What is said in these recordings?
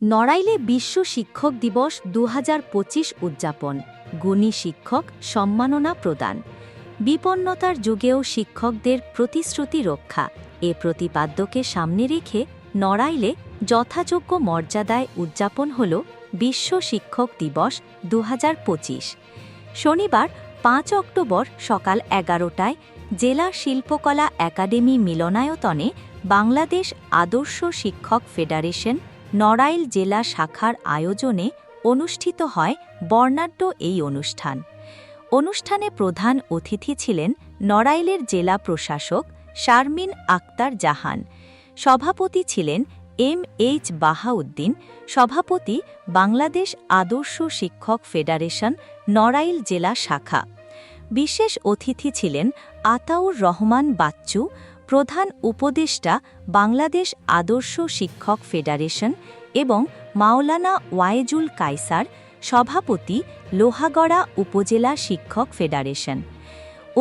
নড়াইলে বিশ্ব শিক্ষক দিবস ২০২৫ উদযাপন, গুণী শিক্ষক সম্মাননা প্রদান। বিপন্নতার যুগেও শিক্ষকদের প্রতিশ্রুতি রক্ষা এ প্রতিপাদ্যকে সামনে রেখে নড়াইলে যথাযোগ্য মর্যাদায় উদযাপন হল বিশ্ব শিক্ষক দিবস ২০২৫। শনিবার ৫ অক্টোবর সকাল ১১টায় জেলা শিল্পকলা একাডেমি মিলনায়তনে বাংলাদেশ আদর্শ শিক্ষক ফেডারেশন নড়াইল জেলা শাখার আয়োজনে অনুষ্ঠিত হয় বর্ণাঢ্য এই অনুষ্ঠান। অনুষ্ঠানে প্রধান অতিথি ছিলেন নড়াইলের জেলা প্রশাসক শারমিন আক্তার জাহান। সভাপতি ছিলেন এম.এইচ. বাহাউদ্দিন, সভাপতি বাংলাদেশ আদর্শ শিক্ষক ফেডারেশন নড়াইল জেলা শাখা। বিশেষ অতিথি ছিলেন আতাউর রহমান বাচ্চু, প্রধান উপদেষ্টা বাংলাদেশ আদর্শ শিক্ষক ফেডারেশন এবং মাওলানা ওয়ায়েজুল কায়সার, সভাপতি লোহাগড়া উপজেলা শিক্ষক ফেডারেশন।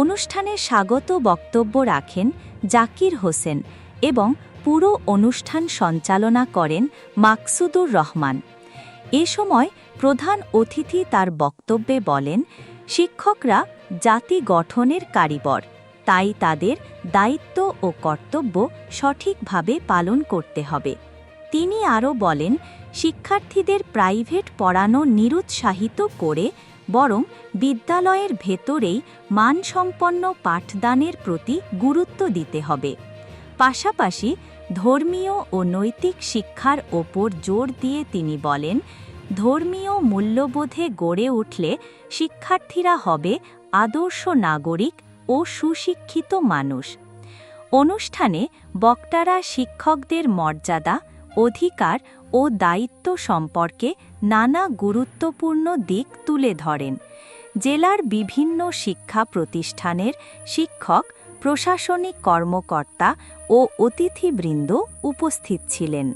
অনুষ্ঠানে স্বাগত বক্তব্য রাখেন জাকির হোসেন এবং পুরো অনুষ্ঠান সঞ্চালনা করেন মাকসুদুর রহমান। এ সময় প্রধান অতিথি তার বক্তব্যে বলেন, শিক্ষকরা জাতি গঠনের কারিগর, তাই তাদের দায়িত্ব ও কর্তব্য সঠিকভাবে পালন করতে হবে। তিনি আরও বলেন, শিক্ষার্থীদের প্রাইভেট পড়ানো নিরুৎসাহিত করে বরং বিদ্যালয়ের ভেতরেই মানসম্পন্ন পাঠদানের প্রতি গুরুত্ব দিতে হবে। পাশাপাশি ধর্মীয় ও নৈতিক শিক্ষার ওপর জোর দিয়ে তিনি বলেন, ধর্মীয় মূল্যবোধে গড়ে উঠলে শিক্ষার্থীরা হবে আদর্শ নাগরিক ও সুশিক্ষিত মানুষ। অনুষ্ঠানে বক্তারা শিক্ষকদের মর্যাদা, অধিকার ও দায়িত্ব সম্পর্কে নানা গুরুত্বপূর্ণ দিক তুলে ধরেন। জেলার বিভিন্ন শিক্ষা প্রতিষ্ঠানের শিক্ষক, প্রশাসনিক কর্মকর্তা ও অতিথিবৃন্দ উপস্থিত ছিলেন।